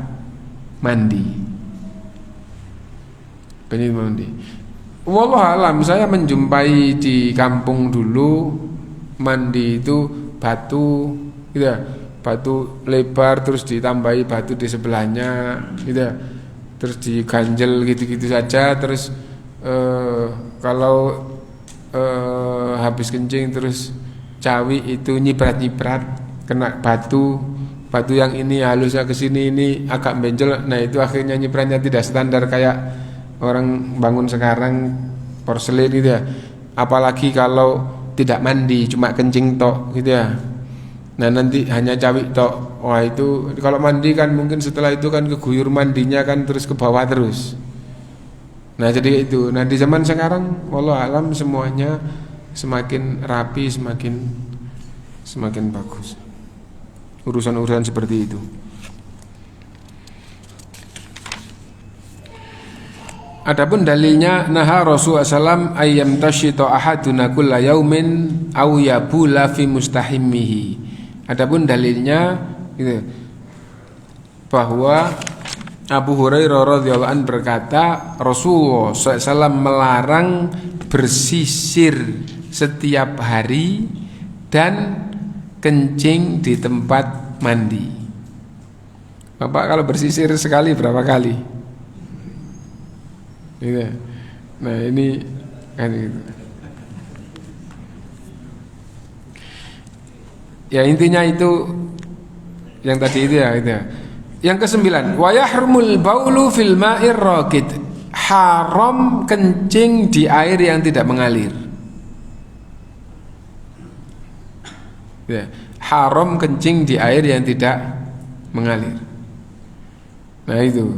mandi. Kencing mandi. Wallahualam, saya menjumpai di kampung dulu mandi itu batu, gitu ya, batu lebar terus ditambahi batu di sebelahnya, gitu ya, terus diganjel gitu-gitu saja, terus kalau habis kencing terus cawi itu nyiprat-nyiprat kena batu yang ini halusnya ke sini, ini agak benjol. Nah itu akhirnya nyipratnya tidak standar kayak orang bangun sekarang porselin gitu ya. Apalagi kalau tidak mandi cuma kencing tok gitu ya. Nah nanti hanya cawi tok. Wah itu kalau mandi kan mungkin setelah itu kan keguyur mandinya kan terus ke bawah terus. Nah jadi itu. Nah di zaman sekarang wallahu alam semuanya semakin rapi, semakin bagus urusan-urusan seperti itu. Adapun dalilnya naha Rasulullah SAW ayyam tashito ahaduna kulla yaumin aw yabula fi mustahimmihi. Adapun dalilnya gitu, bahwa Abu Hurairah radhiyallahu anhu berkata Rasulullah SAW melarang bersisir setiap hari dan kencing di tempat mandi. Bapak kalau bersisir sekali berapa kali? Gitu. Nah ini kan gitu. Ya intinya itu yang tadi itu ya, gitu ya. Yang ke-9, wa yahrumul baulu fil ma'ir raqid. Haram kencing di air yang tidak mengalir. Ya, haram kencing di air yang tidak mengalir. Nah itu,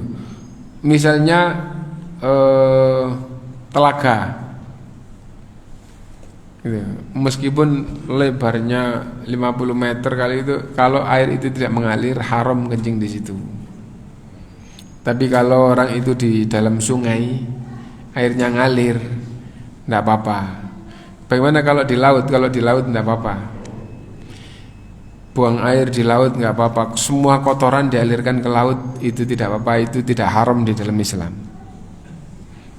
misalnya telaga, gitu. Meskipun lebarnya 50 meter kali itu, kalau air itu tidak mengalir, haram kencing di situ. Tapi kalau orang itu di dalam sungai, airnya ngalir, tidak apa-apa. Bagaimana kalau di laut? Kalau di laut tidak apa-apa. Buang air di laut nggak apa-apa. Semua kotoran dialirkan ke laut itu tidak apa-apa. Itu tidak haram di dalam Islam.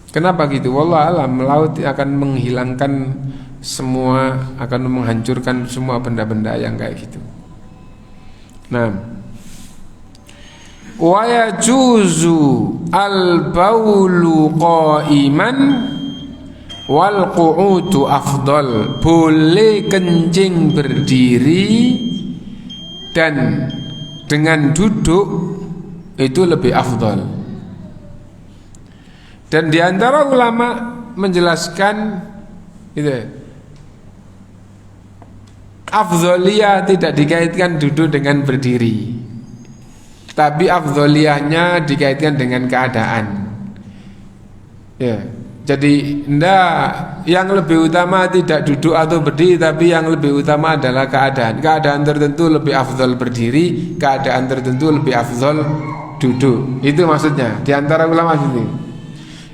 Kenapa gitu? Wallah alam, laut akan menghilangkan semua, akan menghancurkan semua benda-benda yang kayak gitu. Nah, wa yajuzu al-baulu qa'iman wal qu'udu afdal. Boleh kencing berdiri dan dengan duduk itu lebih afdal. Dan di antara ulama menjelaskan itu afdhaliyah tidak dikaitkan duduk dengan berdiri, tapi afdhaliyahnya dikaitkan dengan keadaan. Ya, jadi yang lebih utama tidak duduk atau berdiri, tapi yang lebih utama adalah keadaan. Keadaan tertentu lebih afdhal berdiri, keadaan tertentu lebih afdhal duduk. Itu maksudnya di antara ulama ini.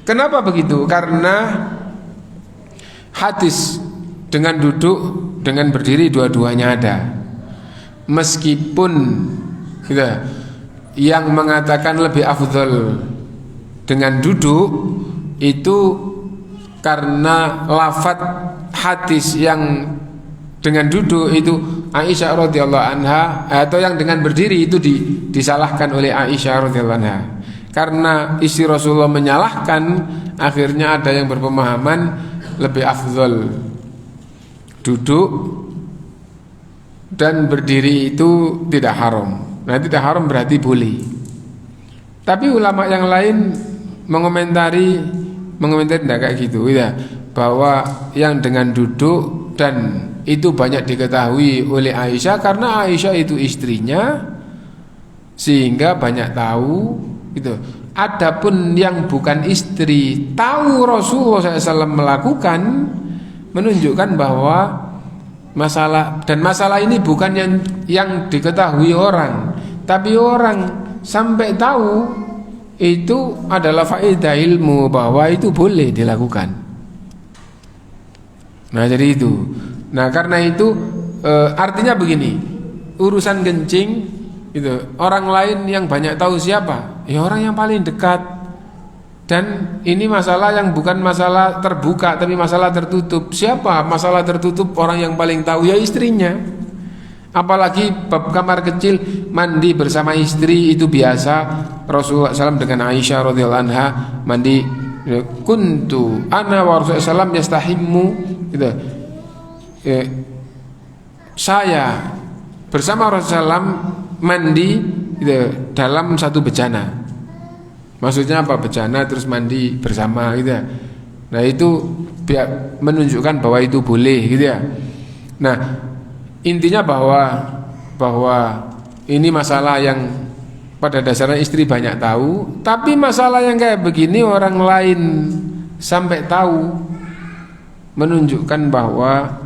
Kenapa begitu? Karena hadis dengan duduk, dengan berdiri dua-duanya ada. Meskipun gitu, yang mengatakan lebih afdhal dengan duduk itu karena lafadz hadis yang dengan duduk itu Aisyah radhiyallahu anha, atau yang dengan berdiri itu disalahkan oleh Aisyah radhiyallahu anha. Karena istri Rasulullah menyalahkan, akhirnya ada yang berpemahaman lebih afdhal duduk dan berdiri itu tidak haram. Nah tidak haram berarti boleh. Tapi ulama yang lain mengomentari tidak kayak gitu ya, bahwa yang dengan duduk dan itu banyak diketahui oleh Aisyah karena Aisyah itu istrinya, sehingga banyak tahu gitu. Adapun yang bukan istri tahu Rasulullah SAW melakukan, menunjukkan bahwa masalah ini bukan yang diketahui orang, tapi orang sampai tahu itu adalah faedah ilmu bahwa itu boleh dilakukan. Nah jadi itu. Nah karena itu artinya begini, urusan kencing itu orang lain yang banyak tahu siapa? Ya orang yang paling dekat. Dan ini masalah yang bukan masalah terbuka tapi masalah tertutup. Siapa masalah tertutup? Orang yang paling tahu ya istrinya. Apalagi bab kamar kecil mandi bersama istri itu biasa. Rasulullah SAW dengan Aisyah radhiyallahu anha mandi, kuntu ana wa Rasulullah SAW yastahimmu gitu. Saya bersama Rasulullah SAW mandi gitu, dalam satu bejana. Maksudnya apa? Bejana terus mandi bersama gitu ya. Nah itu menunjukkan bahwa itu boleh gitu ya. Nah intinya bahwa ini masalah yang pada dasarnya istri banyak tahu, tapi masalah yang kayak begini orang lain sampai tahu, menunjukkan bahwa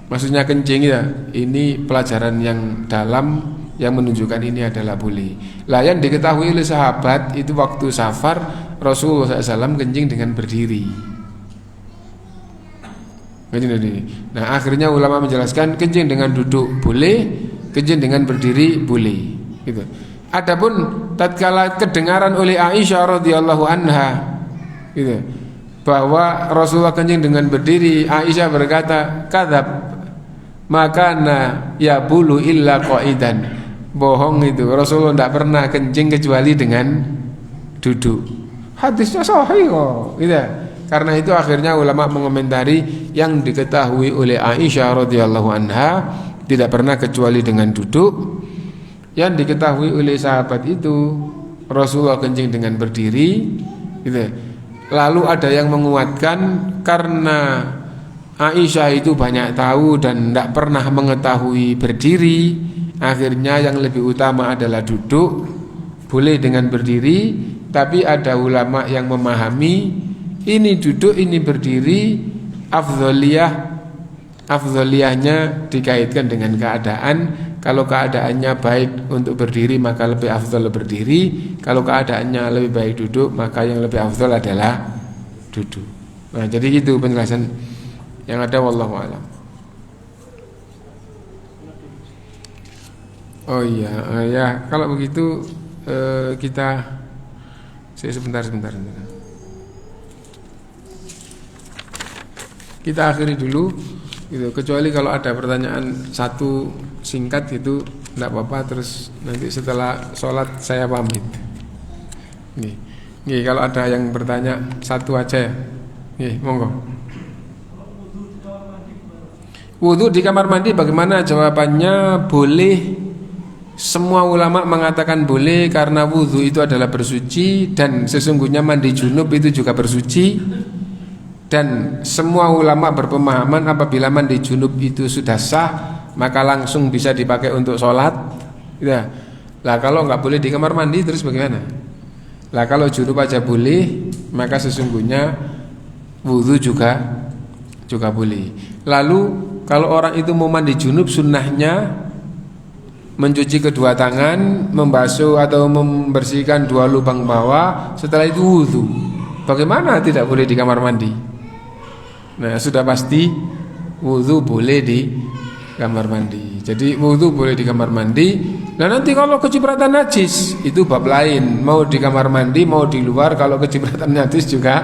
maksudnya kencing ya, ini pelajaran yang dalam yang menunjukkan ini adalah boleh. Lah yang diketahui oleh sahabat itu waktu safar Rasulullah SAW kencing dengan berdiri. Nah akhirnya ulama menjelaskan kencing dengan duduk boleh, kencing dengan berdiri boleh. Gitu. Adapun tatkala kedengaran oleh Aisyah radhiyallahu anha, gitu, bahwa Rasulullah kencing dengan berdiri, Aisyah berkata, kadzab, makana ya bulu illa qaidan. Bohong itu, Rasulullah tidak pernah kencing kecuali dengan duduk. Hadisnya sahih kok, gitu. Karena itu akhirnya ulama mengomentari yang diketahui oleh Aisyah radhiyallahu anha tidak pernah kecuali dengan duduk. Yang diketahui oleh sahabat itu Rasulullah kencing dengan berdiri, gitu. Lalu ada yang menguatkan karena Aisyah itu banyak tahu dan tidak pernah mengetahui berdiri, akhirnya yang lebih utama adalah duduk, boleh dengan berdiri. Tapi ada ulama yang memahami ini duduk, ini berdiri, afdholiyahnya dikaitkan dengan keadaan. Kalau keadaannya baik untuk berdiri maka lebih afdhol berdiri. Kalau keadaannya lebih baik duduk maka yang lebih afdhol adalah duduk. Nah jadi gitu penjelasan yang ada, wallahu a'lam. Oh iya, ya kalau begitu kita sebentar. Kita akhiri dulu, gitu. Kecuali kalau ada pertanyaan satu singkat gitu, tidak apa-apa. Terus nanti setelah sholat saya pamit. Nih, kalau ada yang bertanya satu aja, nih, monggo. Wudhu di kamar mandi bagaimana? Jawabannya boleh. Semua ulama mengatakan boleh karena wudhu itu adalah bersuci dan sesungguhnya mandi junub itu juga bersuci. Dan semua ulama berpemahaman apabila mandi junub itu sudah sah maka langsung bisa dipakai untuk sholat. Ya. Lah kalau nggak boleh di kamar mandi terus bagaimana? Lah kalau junub aja boleh maka sesungguhnya wudhu juga boleh. Lalu kalau orang itu mau mandi junub sunnahnya mencuci kedua tangan, membasuh atau membersihkan dua lubang bawah, setelah itu wudhu. Bagaimana tidak boleh di kamar mandi? Nah sudah pasti wudhu boleh di kamar mandi. Jadi wudhu boleh di kamar mandi. Nah nanti kalau kecipratan najis itu bab lain. Mau di kamar mandi mau di luar, kalau kecipratan najis juga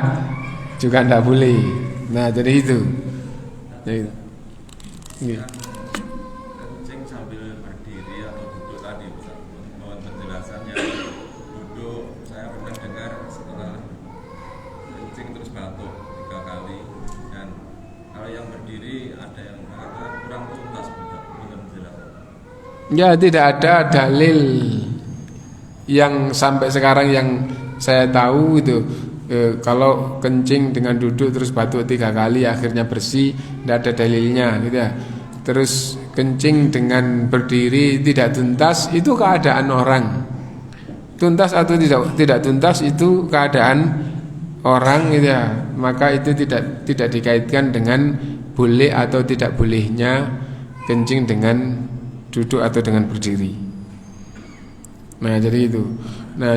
tidak boleh. Nah jadi itu. Jadi, gitu. Kencing sambil berdiri atau duduk tadi, mohon penjelasannya. Duduk saya pernah dengar setelah kencing terus batuk 3 kali, dan kalau yang berdiri ada yang mengatakan kurang tuntas, mohon penjelasan. Ya tidak ada dalil yang sampai sekarang yang saya tahu itu. Kalau kencing dengan duduk terus batuk 3 kali akhirnya bersih, tidak ada dalilnya gitu ya. Terus kencing dengan berdiri tidak tuntas itu keadaan orang. tuntas atau tidak tuntas itu keadaan orang gitu ya, maka itu tidak dikaitkan dengan boleh atau tidak bolehnya kencing dengan duduk atau dengan berdiri. Nah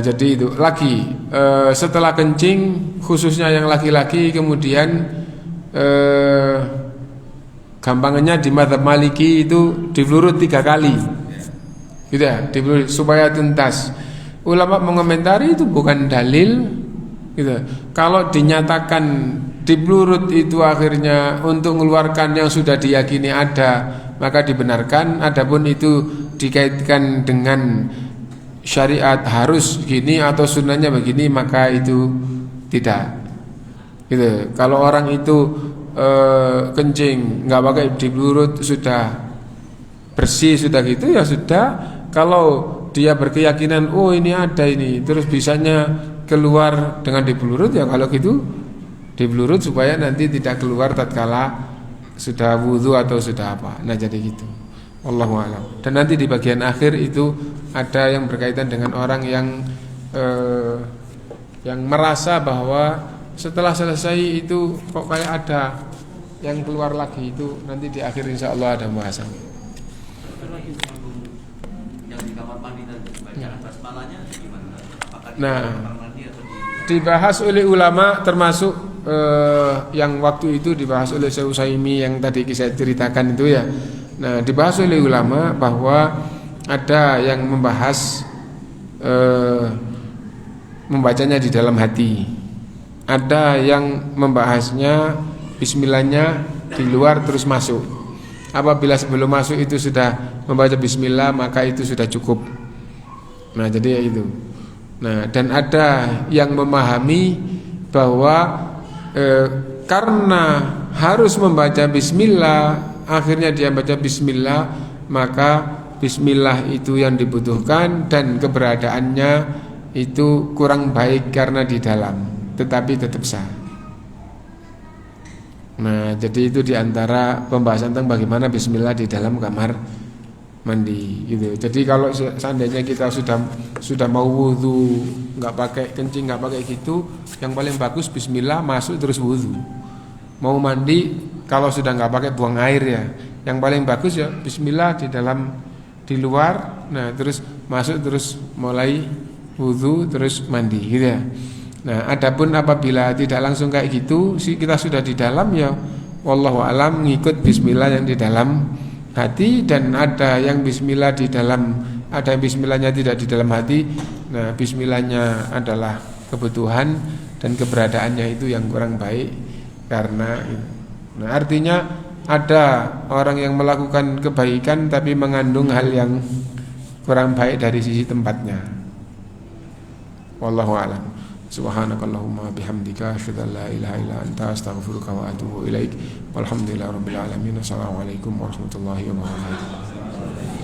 jadi itu lagi setelah kencing khususnya yang laki-laki kemudian gampangannya di mazhab Maliki itu dibelurut 3 kali gitu ya, dibelurut supaya tuntas. Ulama mengomentari itu bukan dalil gitu. Kalau dinyatakan dibelurut itu akhirnya untuk mengeluarkan yang sudah diyakini ada, maka dibenarkan. Adapun itu dikaitkan dengan syariat harus gini atau sunnahnya begini, maka itu tidak gitu. Kalau orang itu kencing nggak pakai dibelurut sudah bersih sudah gitu ya sudah. Kalau dia berkeyakinan oh ini ada ini terus bisanya keluar dengan dibelurut ya kalau gitu dibelurut supaya nanti tidak keluar tatkala sudah wudu atau sudah apa. Nah jadi gitu. Wallahu a'lam. Dan nanti di bagian akhir itu ada yang berkaitan dengan orang yang merasa bahwa setelah selesai itu kok kayak ada yang keluar lagi, itu nanti di akhir insya Allah ada pembahasan. Yang di kamar mandi tadi bacaan basmalahnya gimana? Apakah Nah, kamar mandi atau dibahas oleh ulama termasuk yang waktu itu dibahas oleh Syekh Utsaimin yang tadi saya ceritakan itu ya. Nah, dibahas oleh ulama bahwa ada yang membahas membacanya di dalam hati. Ada yang membahasnya bismillahnya di luar terus masuk. Apabila sebelum masuk itu sudah membaca bismillah maka itu sudah cukup. Nah jadi itu. Nah dan ada yang memahami bahwa karena harus membaca bismillah, akhirnya dia baca bismillah, maka bismillah itu yang dibutuhkan dan keberadaannya itu kurang baik karena di dalam, tetapi tetap sah. Nah, jadi itu diantara pembahasan tentang bagaimana bismillah di dalam kamar mandi gitu. Jadi kalau seandainya kita sudah mau wudu, nggak pakai kencing, nggak pakai gitu, yang paling bagus bismillah masuk terus wudu. Mau mandi kalau sudah nggak pakai buang air ya, yang paling bagus ya bismillah di luar, nah terus masuk terus mulai wudu terus mandi gitu ya. Nah, adapun apabila tidak langsung kayak gitu, kita sudah di dalam ya, wallahu alam ngikut bismillah yang di dalam hati, dan ada yang bismillah di dalam, ada yang bismillahnya tidak di dalam hati. Nah, bismillahnya adalah kebutuhan dan keberadaannya itu yang kurang baik karena nah, artinya ada orang yang melakukan kebaikan tapi mengandung hal yang kurang baik dari sisi tempatnya. Wallahu a'lam. Subhanakallahumma bihamdika asyhadu an la ilaha illa anta astaghfiruka wa atubu ilaik. Walhamdulillahirabbil alamin. Assalamualaikum warahmatullahi wabarakatuh.